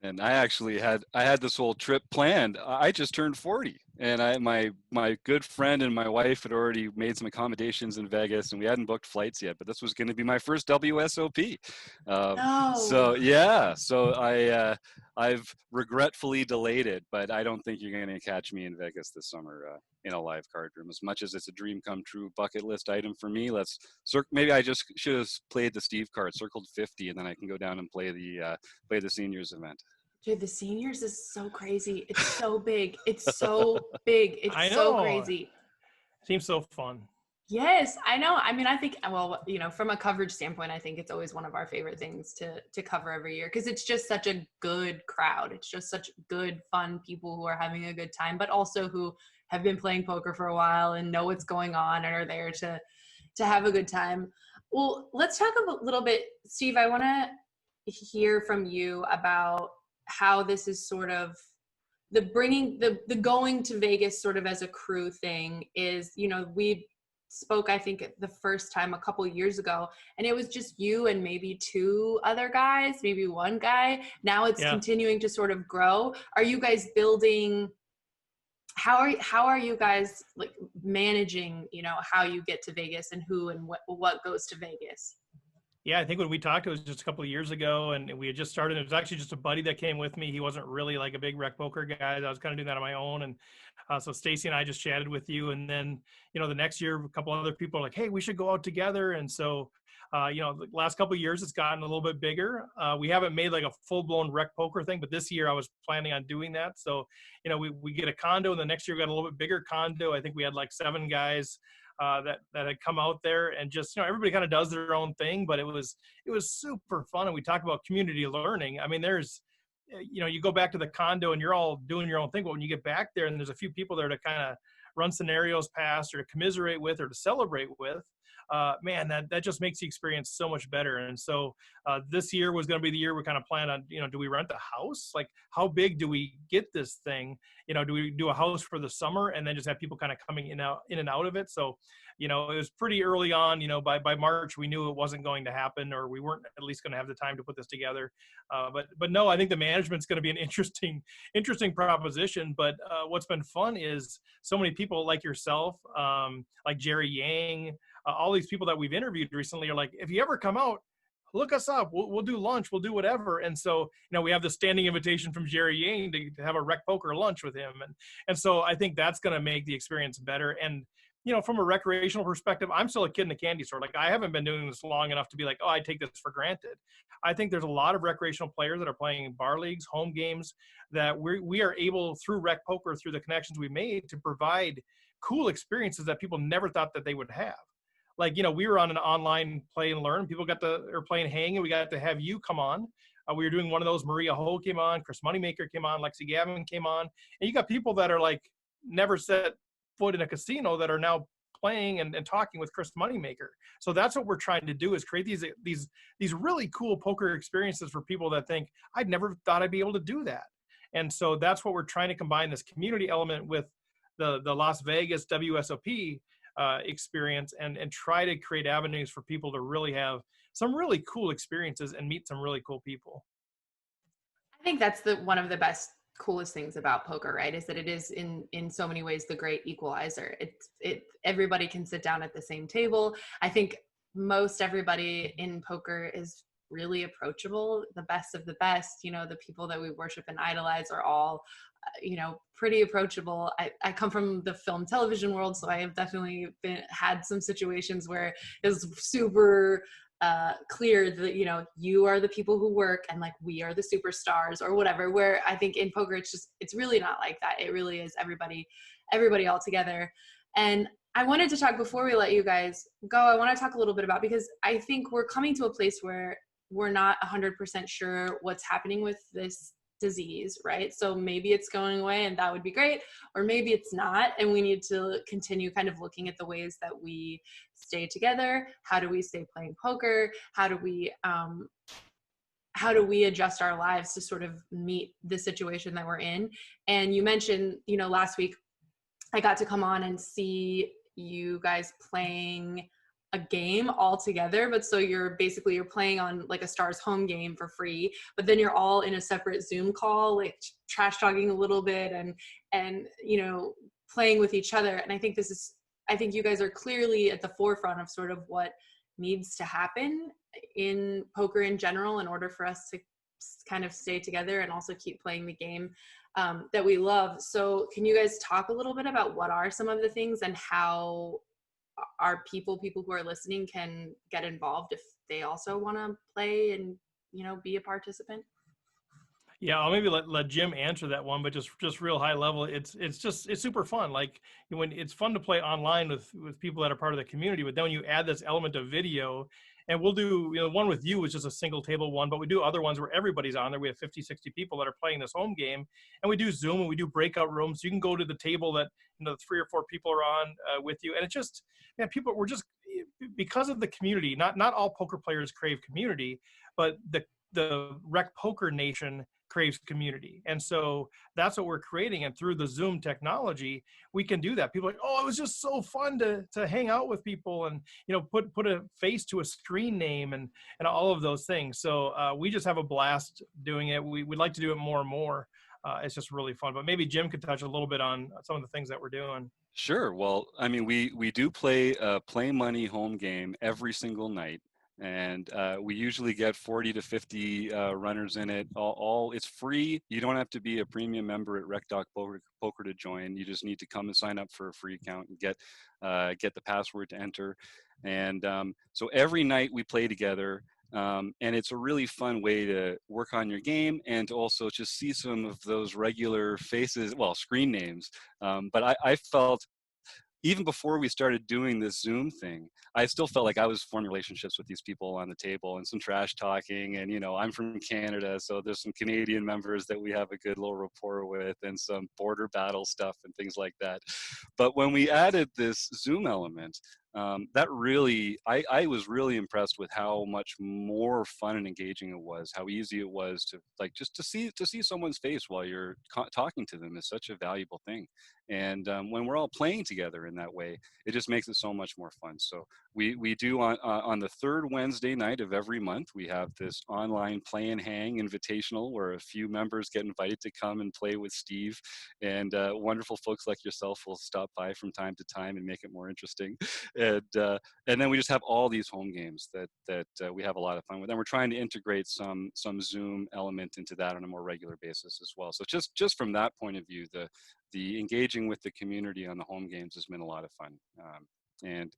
And I actually had this whole trip planned. I just turned 40, and my good friend and my wife had already made some accommodations in Vegas, and we hadn't booked flights yet. But this was going to be my first WSOP. So yeah, I've regretfully delayed it, but I don't think you're going to catch me in Vegas this summer in a live card room. As much as it's a dream come true bucket list item for me, maybe I just should have played the Steve card, circled 50, and then I can go down and play the seniors event. Dude, the seniors is so crazy. It's so big. It's so big. It's I know. So crazy. Seems so fun. Yes, I know. I mean, I think, well, from a coverage standpoint, I think it's always one of our favorite things to cover every year because it's just such a good crowd. It's just such good, fun people who are having a good time, but also who have been playing poker for a while and know what's going on and are there to have a good time. Well, let's talk a little bit, Steve. I want to hear from you about how this is sort of the bringing the going to Vegas sort of as a crew thing is, we spoke, I think the first time a couple years ago, and it was just you and maybe two other guys, maybe one guy. Now it's continuing to sort of grow. Are you guys building, how are you guys like managing, how you get to Vegas and who and what goes to Vegas? Yeah, I think when we talked, it was just a couple of years ago, and we had just started. It was actually just a buddy that came with me. He wasn't really like a big RecPoker guy. I was kind of doing that on my own, and so Stacy and I just chatted with you. And then, the next year, a couple other people are like, "Hey, we should go out together." And so, the last couple of years, it's gotten a little bit bigger. We haven't made like a full-blown RecPoker thing, but this year I was planning on doing that. So, we get a condo, and the next year we got a little bit bigger condo. I think we had like 7 guys. That had come out there, and just everybody kind of does their own thing, but it was super fun. And we talk about community learning. I mean, there's you go back to the condo and you're all doing your own thing, but when you get back there and there's a few people there to kind of run scenarios past or to commiserate with or to celebrate with, man, that just makes the experience so much better. And so this year was going to be the year we kind of planned on, do we rent a house? Like, how big do we get this thing? Do we do a house for the summer and then just have people kind of coming in and out of it? So, it was pretty early on, by March, we knew it wasn't going to happen, or we weren't at least going to have the time to put this together. But no, I think the management's going to be an interesting proposition. But what's been fun is so many people like yourself, like Jerry Yang, all these people that we've interviewed recently are like, if you ever come out, look us up. We'll do lunch. We'll do whatever. And so, we have the standing invitation from Jerry Yang to have a RecPoker lunch with him. And so I think that's going to make the experience better. And, from a recreational perspective, I'm still a kid in the candy store. Like, I haven't been doing this long enough to be like, oh, I take this for granted. I think there's a lot of recreational players that are playing bar leagues, home games, that we are able, through RecPoker, through the connections we made, to provide cool experiences that people never thought that they would have. Like, we were on an online play and learn. People are playing hang, and we got to have you come on. We were doing one of those. Maria Ho came on, Chris Moneymaker came on, Lexi Gavin came on. And you got people that are like never set foot in a casino that are now playing and talking with Chris Moneymaker. So that's what we're trying to do, is create these really cool poker experiences for people that think, I'd never thought I'd be able to do that. And so that's what we're trying to combine, this community element with the Las Vegas WSOP experience, and try to create avenues for people to really have some really cool experiences and meet some really cool people. I think that's one of the best, coolest things about poker, right? Is that it is in so many ways the great equalizer. Everybody can sit down at the same table. I think most everybody in poker is really approachable. The best of the best, the people that we worship and idolize are all pretty approachable. I come from the film television world, so I have definitely had some situations where it was super clear that you are the people who work and like we are the superstars or whatever, where I think in poker it's really not like that. It really is everybody all together. And I wanted to talk, before we let you guys go, I want to talk a little bit about, because I think we're coming to a place where we're not 100% sure what's happening with this disease, right? So maybe it's going away and that would be great, or maybe it's not, and we need to continue kind of looking at the ways that we stay together. How do we stay playing poker? How do we adjust our lives to sort of meet the situation that we're in? And you mentioned, last week I got to come on and see you guys playing a game all together, but so you're playing on like a Stars home game for free, but then you're all in a separate Zoom call, like trash talking a little bit and playing with each other. And I think you guys are clearly at the forefront of sort of what needs to happen in poker in general in order for us to kind of stay together and also keep playing the game that we love. So can you guys talk a little bit about what are some of the things and how our people who are listening can get involved if they also want to play and be a participant? Yeah, I'll maybe let Jim answer that one, but just real high level. It's super fun. Like when it's fun to play online with people that are part of the community, but then when you add this element of video, and we'll do, one with you is just a single table one, but we do other ones where everybody's on there. We have 50, 60 people that are playing this home game, and we do Zoom and we do breakout rooms. So you can go to the table that, 3 or 4 people are on with you. And it's just, we're just, because of the community, not all poker players crave community, but the RecPoker nation craves community. And so that's what we're creating. And through the Zoom technology, we can do that. People are like, oh, it was just so fun to hang out with people and, put a face to a screen name and all of those things. So we just have a blast doing it. We'd like to do it more and more. It's just really fun. But maybe Jim could touch a little bit on some of the things that we're doing. Sure. Well, I mean, we do play a play money home game every single night. And we usually get 40 to 50 runners in it. All it's free. You don't have to be a premium member at Rec.Poker to join. You just need to come and sign up for a free account and get the password to enter. And so every night we play together. And it's a really fun way to work on your game and to also just see some of those regular faces, well, screen names. But I felt, even before we started doing this Zoom thing, I still felt like I was forming relationships with these people on the table and some trash talking. And, I'm from Canada, so there's some Canadian members that we have a good little rapport with and some border battle stuff and things like that. But when we added this Zoom element, that really, I was really impressed with how much more fun and engaging it was, how easy it was to just to see someone's face while you're talking to them is such a valuable thing. And when we're all playing together in that way, it just makes it so much more fun. So we do on the third Wednesday night of every month, we have this online play and hang invitational where a few members get invited to come and play with Steve, and wonderful folks like yourself will stop by from time to time and make it more interesting. And then we just have all these home games that we have a lot of fun with, and we're trying to integrate some Zoom element into that on a more regular basis as well. So just from that point of view, the engaging with the community on the home games has been a lot of fun. And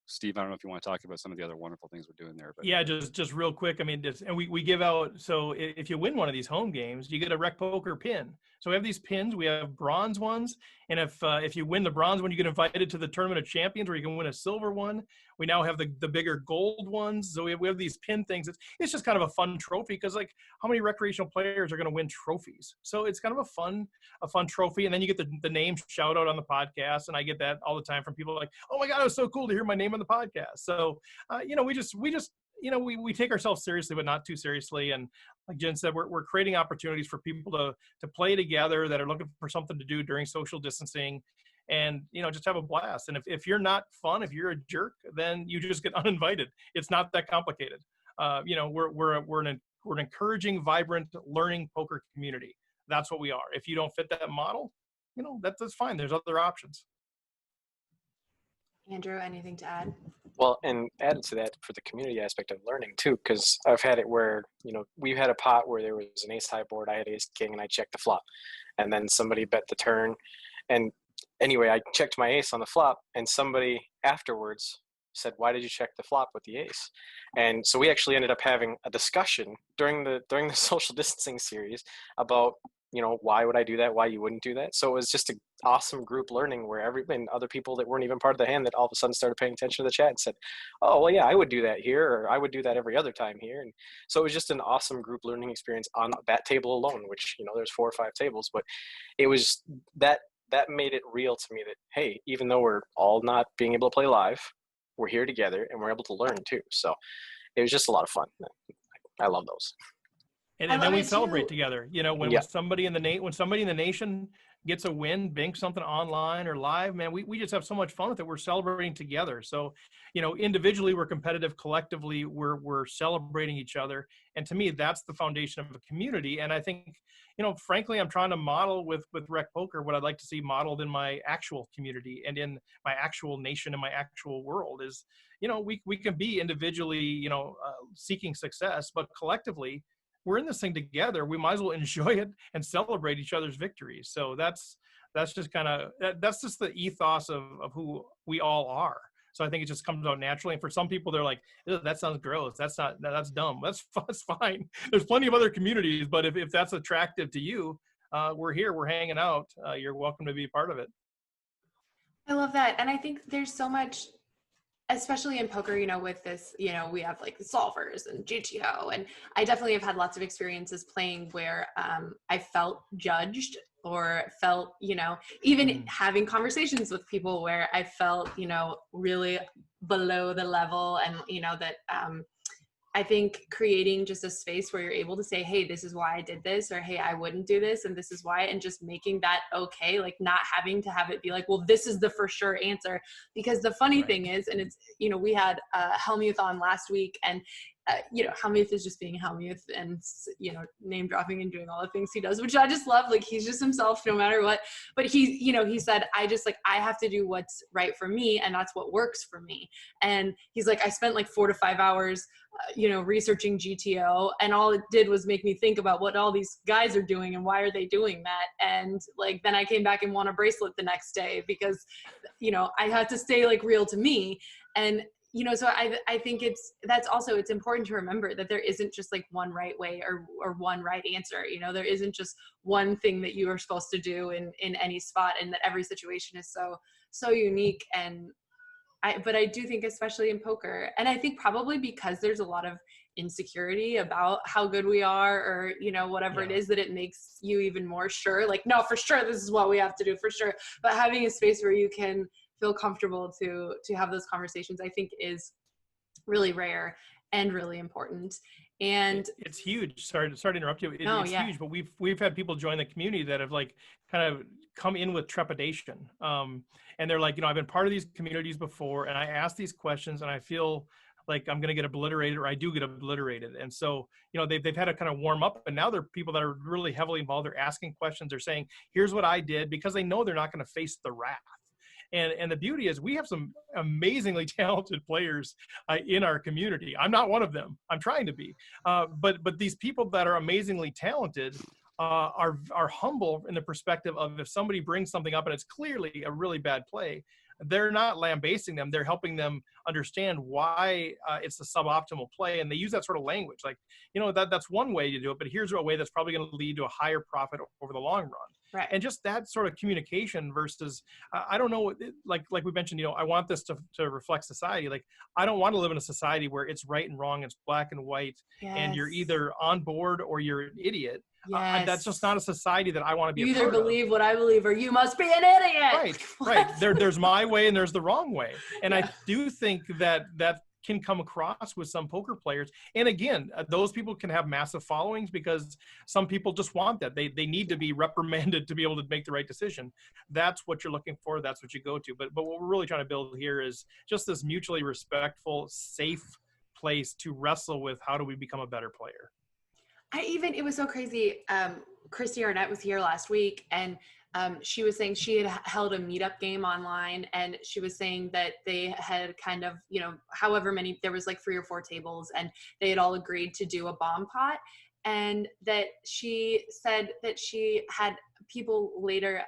Steve, I don't know if you want to talk about some of the other wonderful things we're doing there. But yeah, just real quick. I mean, and we give out, so if you win one of these home games, you get a RecPoker pin. So we have these pins. We have bronze ones, and if you win the bronze one, you get invited to the Tournament of Champions, where you can win a silver one. We now have the bigger gold ones. So we have these pin things. It's just kind of a fun trophy, because like, how many recreational players are going to win trophies? So it's kind of a fun trophy. And then you get the name shout out on the podcast, and I get that all the time from people like, oh my God, it was so cool to hear my name on the podcast. So we take ourselves seriously, but not too seriously. And like Jen said, we're creating opportunities for people to play together that are looking for something to do during social distancing, and just have a blast. And if you're not fun, if you're a jerk, then you just get uninvited. It's not that complicated. We're an encouraging, vibrant, learning poker community. That's what we are. If you don't fit that model, that's fine. There's other options. Andrew, anything to add? Well, and added to that for the community aspect of learning too, because I've had it where, we've had a pot where there was an ace high board, I had ace king, and I checked the flop, and then somebody bet the turn. And anyway, I checked my ace on the flop, and somebody afterwards said, why did you check the flop with the ace? And so we actually ended up having a discussion during the social distancing series about, why would I do that? Why you wouldn't do that? So it was just an awesome group learning where and other people that weren't even part of the hand that all of a sudden started paying attention to the chat and said, oh, well, yeah, I would do that here, or I would do that every other time here. And so it was just an awesome group learning experience on that table alone, which, there's 4 or 5 tables, but it was that made it real to me that, hey, even though we're all not being able to play live, we're here together and we're able to learn too. So it was just a lot of fun. I love those. And then we celebrate together. When somebody in the nation gets a win, banks something online or live, man, we just have so much fun with it. We're celebrating together. So, individually we're competitive, collectively we're celebrating each other. And to me, that's the foundation of a community. And I think, frankly, I'm trying to model with RecPoker what I'd like to see modeled in my actual community and in my actual nation and my actual world is, we can be individually, seeking success, but collectively, we're in this thing together. We might as well enjoy it and celebrate each other's victories. So that's just the ethos of who we all are. So I think it just comes out naturally. And for some people, they're like, that sounds gross. That's dumb. That's fine. There's plenty of other communities, but if that's attractive to you, we're here, we're hanging out. You're welcome to be a part of it. I love that. And I think there's so much, especially in poker, with this, we have like the solvers and GTO, and I definitely have had lots of experiences playing where I felt judged, or felt, even having conversations with people where I felt, really below the level, and, that I think creating just a space where you're able to say, hey, this is why I did this, or hey, I wouldn't do this, and this is why, and just making that okay, like not having to have it be like, well, this is the for sure answer. Because the funny thing is, and it's, we had Helmuth on last week, and Helmuth is just being Helmuth, and, name dropping and doing all the things he does, which I just love. Like, he's just himself no matter what. But he said, I have to do what's right for me, and that's what works for me. And he's like, I spent like 4 to 5 hours, researching GTO, and all it did was make me think about what all these guys are doing and why are they doing that. And like, then I came back and won a bracelet the next day because, I had to stay like real to me. And so I think it's important to remember that there isn't just like one right way or one right answer. There isn't just one thing that you are supposed to do in any spot, and that every situation is so unique. But I do think, especially in poker, and I think probably because there's a lot of insecurity about how good we are, or, whatever it is, that it makes you even more sure, like, no, for sure, this is what we have to do, for sure. But having a space where you can feel comfortable to have those conversations, I think is really rare and really important. And it's huge. Sorry to interrupt you. It's huge, but we've had people join the community that have like kind of come in with trepidation. And they're like, I've been part of these communities before, and I ask these questions and I feel like I'm going to get obliterated, or I do get obliterated. And so, they've had to kind of warm up, and now they're people that are really heavily involved. They're asking questions. They're saying, here's what I did, because they know they're not going to face the wrath. And the beauty is we have some amazingly talented players in our community. I'm not one of them. I'm trying to be. But these people that are amazingly talented are humble in the perspective of, if somebody brings something up and it's clearly a really bad play, they're not lambasting them. They're helping them understand why it's a suboptimal play. And they use that sort of language. Like, that's one way to do it, but here's a way that's probably going to lead to a higher profit over the long run. Right. And just that sort of communication versus, I don't know, like we mentioned, I want this to reflect society. Like, I don't want to live in a society where it's right and wrong, it's black and white, and you're either on board or you're an idiot. That's just not a society that I want to be a part of. You either believe what I believe, or you must be an idiot. Right. There's my way and there's the wrong way. And I do think that can come across with some poker players. And again, those people can have massive followings because some people just want that. They need to be reprimanded to be able to make the right decision. That's what you're looking for. That's what you go to. But what we're really trying to build here is just this mutually respectful, safe place to wrestle with how do we become a better player. It was so crazy. Christy Arnett was here last week, and she was saying she had held a meetup game online, and she was saying that they had kind of, however many, there was like 3 or 4 tables, and they had all agreed to do a bomb pot. And that she said that she had people later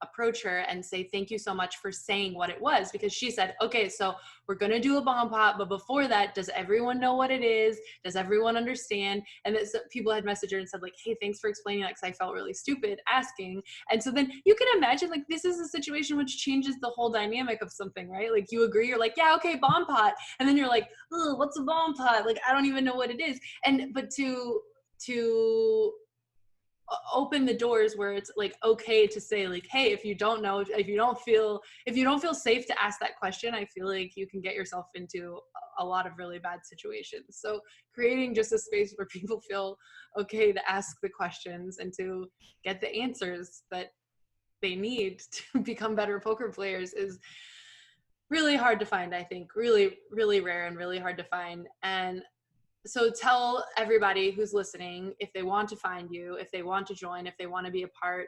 approach her and say, thank you so much for saying what it was, because she said, okay, so we're going to do a bomb pot, but before that, does everyone know what it is? Does everyone understand? And that people had messaged her and said, like, hey, thanks for explaining that, because I felt really stupid asking. And so then you can imagine, like, this is a situation which changes the whole dynamic of something, right? Like, you agree, you're like, yeah, okay, bomb pot. And then you're like, oh, what's a bomb pot? Like, I don't even know what it is. But to open the doors where it's like okay to say, like, hey, if you don't know, if you don't feel safe to ask that question, I feel like you can get yourself into a lot of really bad situations. So creating just a space where people feel okay to ask the questions and to get the answers that they need to become better poker players is really hard to find. I think really, really rare and really hard to find. And so tell everybody who's listening, if they want to find you, if they want to join, if they want to be a part,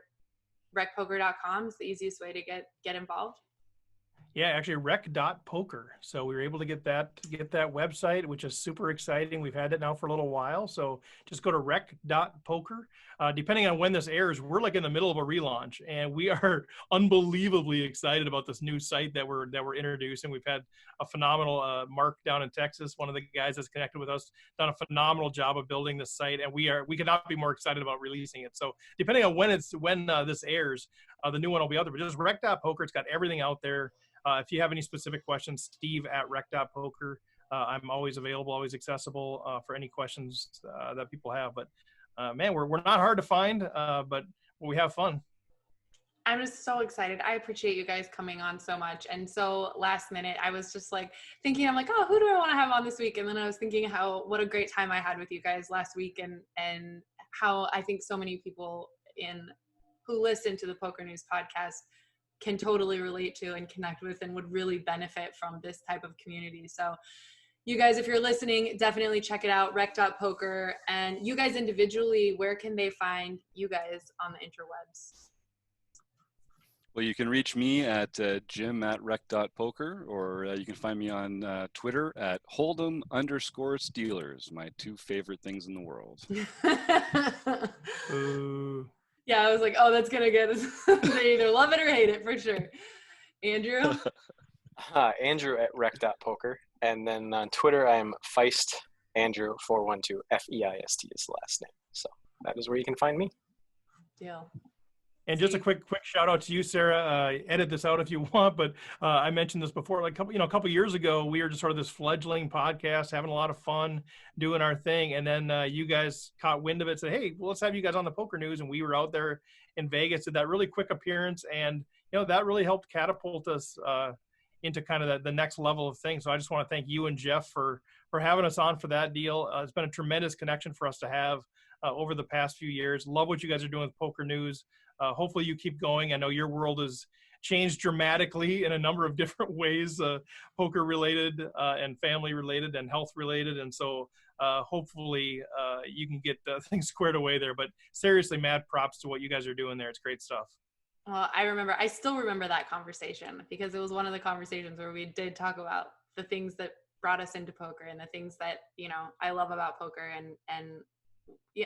recpoker.com is the easiest way to get involved. Yeah, actually rec.poker. So we were able to get that website, which is super exciting. We've had it now for a little while. So just go to rec.poker. Depending on when this airs, we're like in the middle of a relaunch, and we are unbelievably excited about this new site that we're introducing. We've had a phenomenal Mark down in Texas, one of the guys that's connected with us, done a phenomenal job of building this site, and we could not be more excited about releasing it. So depending on when this airs, the new one will be out there. But just rec.poker, it's got everything out there. If you have any specific questions, steve@rec.poker. I'm always available, always accessible for any questions that people have. But man, we're not hard to find, but we have fun. I'm just so excited. I appreciate you guys coming on so much. And so last minute, I was just like thinking, I'm like, oh, who do I want to have on this week? And then I was thinking what a great time I had with you guys last week, and how I think so many people who listen to the PokerNews podcast can totally relate to and connect with and would really benefit from this type of community. So you guys, if you're listening, definitely check it out, rec.poker. And you guys individually, where can they find you guys on the interwebs? Well, you can reach me at jim@rec.poker, or you can find me on Twitter at Hold'em_Steelers, my two favorite things in the world. Ooh. Yeah, I was like, oh, that's going to get us. They either love it or hate it for sure. Andrew? Andrew at rec.poker. And then on Twitter, I'm Feist Andrew 412. Feist is the last name. So that is where you can find me. Deal. And just a quick shout out to you, Sarah. Edit this out if you want, but I mentioned this before. Like a couple years ago, we were just sort of this fledgling podcast, having a lot of fun, doing our thing, and then you guys caught wind of it, said, "Hey, well, let's have you guys on the Poker News," and we were out there in Vegas, did that really quick appearance, and that really helped catapult us into kind of the next level of things. So I just want to thank you and Jeff for having us on for that deal. It's been a tremendous connection for us to have over the past few years. Love what you guys are doing with Poker News. Hopefully you keep going. I know your world has changed dramatically in a number of different ways, poker related and family related and health related. And so hopefully you can get things squared away there. But seriously, mad props to what you guys are doing there. It's great stuff. Well, I still remember that conversation, because it was one of the conversations where we did talk about the things that brought us into poker and the things that, I love about poker and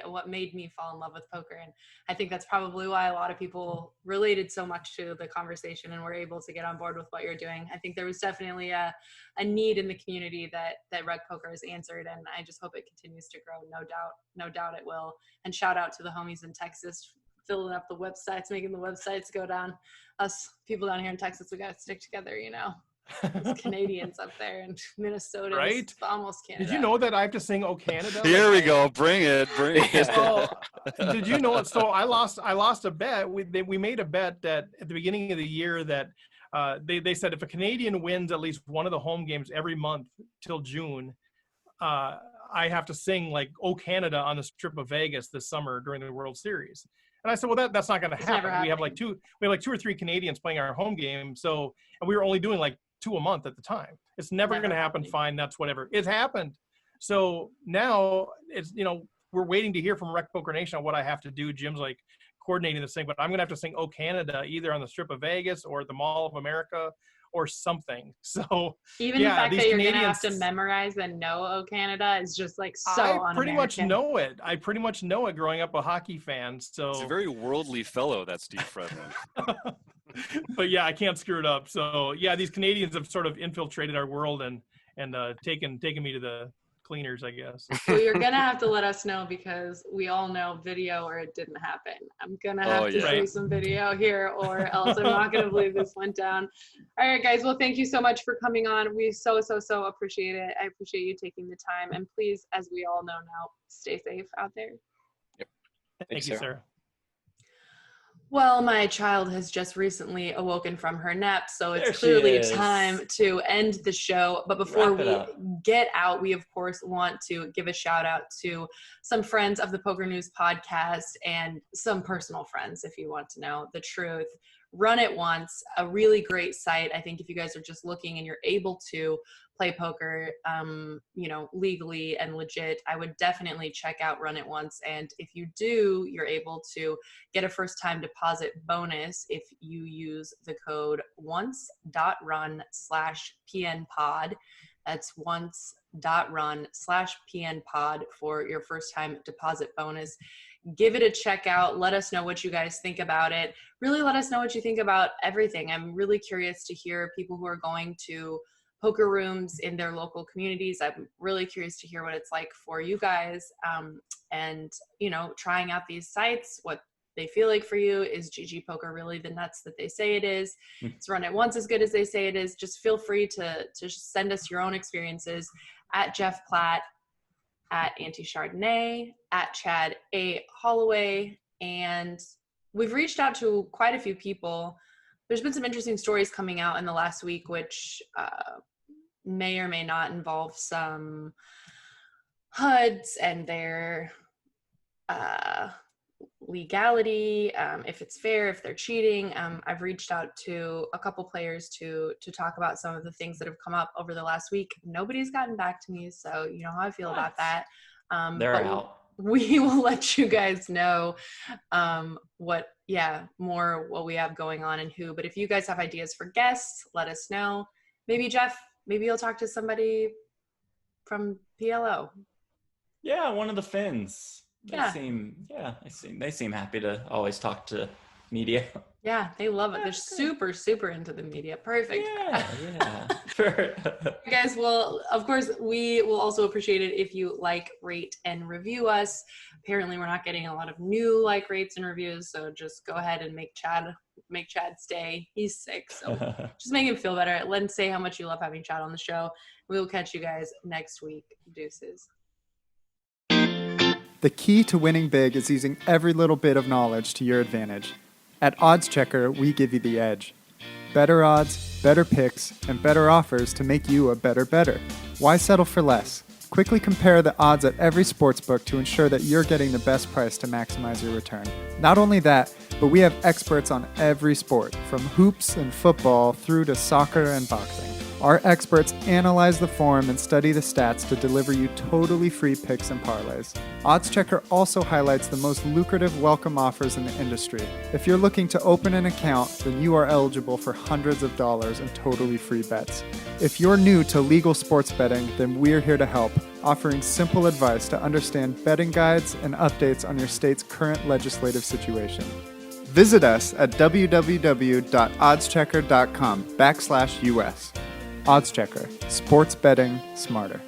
what made me fall in love with poker. And I think that's probably why a lot of people related so much to the conversation and were able to get on board with what you're doing. I think there was definitely a need in the community that RecPoker has answered, and I just hope it continues to grow. No doubt it will. And shout out to the homies in Texas, filling up the websites, making the websites go down. Us people down here in Texas, we got to stick together, Those Canadians up there in Minnesota, right? Almost Canada. Did you know that I have to sing "Oh Canada"? Here we go. Bring it. So, did you know? So I lost a bet. We made a bet that at the beginning of the year that they said if a Canadian wins at least one of the home games every month till June, I have to sing like "Oh Canada" on the Strip of Vegas this summer during the World Series. And I said, well, that's not going to happen. We have like two or three Canadians playing our home game. So, and we were only doing like 2 a month at the time. It's never going to happen. Fine. That's whatever. It happened. So now it's, we're waiting to hear from RecPoker Nation on what I have to do. Jim's like coordinating this thing, but I'm going to have to sing "Oh Canada" either on the Strip of Vegas or at the Mall of America or something. So even the fact that you're going to have to memorize and know "Oh Canada" is just like so I pretty much know it. I pretty much know it growing up a hockey fan. So it's a very worldly fellow, that Steve Fredlund. But yeah, I can't screw it up. So yeah, these Canadians have sort of infiltrated our world and taken me to the cleaners, I guess. Well, you're gonna have to let us know, because we all know video or it didn't happen. I'm gonna have to see some video here, or else I'm not gonna believe this went down. All right, guys. Well, thank you so much for coming on. We so appreciate it. I appreciate you taking the time, and please, as we all know now, stay safe out there. Yep. Thank you, Sarah. Well, my child has just recently awoken from her nap, so it's clearly time to end the show. But before we get out, we, of course, want to give a shout out to some friends of the Poker News podcast and some personal friends, if you want to know the truth. Run It Once, a really great site. I think if you guys are just looking and you're able to play poker, legally and legit, I would definitely check out Run It Once. And if you do, you're able to get a first time deposit bonus if you use the code once.run/PNPod. That's once.run/PNPod for your first time deposit bonus. Give it a check out. Let us know what you guys think about it. Really let us know what you think about everything. I'm really curious to hear people who are going to poker rooms in their local communities. I'm really curious to hear what it's like for you guys, and trying out these sites, what they feel like for you. Is GGPoker really the nuts that they say it is? It's Run It Once as good as they say it is? Just feel free to send us your own experiences at Jeff Platt, at Auntie Chardonnay, at Chad A. Holloway. And we've reached out to quite a few people. There's been some interesting stories coming out in the last week, which may or may not involve some HUDs and their legality, if it's fair, if they're cheating. I've reached out to a couple players to talk about some of the things that have come up over the last week. Nobody's gotten back to me, so you know how I feel about that. They're out. We will let you guys know what we have going on and who. But if you guys have ideas for guests, let us know. Maybe Jeff, maybe you'll talk to somebody from PLO. Yeah, one of the Finns. Yeah. They seem happy to always talk to media. Yeah, they love it. They're super, super into the media. Perfect. Yeah. Sure. Guys, well, of course, we will also appreciate it if you like, rate, and review us. Apparently, we're not getting a lot of new like, rates, and reviews, so just go ahead and make Chad stay. He's sick, so just make him feel better. Let him say how much you love having Chad on the show. We will catch you guys next week. Deuces. The key to winning big is using every little bit of knowledge to your advantage. At Odds Checker, we give you the edge. Better odds, better picks, and better offers to make you a better bettor. Why settle for less? Quickly compare the odds at every sportsbook to ensure that you're getting the best price to maximize your return. Not only that, but we have experts on every sport, from hoops and football through to soccer and boxing. Our experts analyze the form and study the stats to deliver you totally free picks and parlays. OddsChecker also highlights the most lucrative welcome offers in the industry. If you're looking to open an account, then you are eligible for hundreds of dollars in totally free bets. If you're new to legal sports betting, then we're here to help, offering simple advice to understand betting guides and updates on your state's current legislative situation. Visit us at www.oddschecker.com/US. OddsChecker. Sports betting smarter.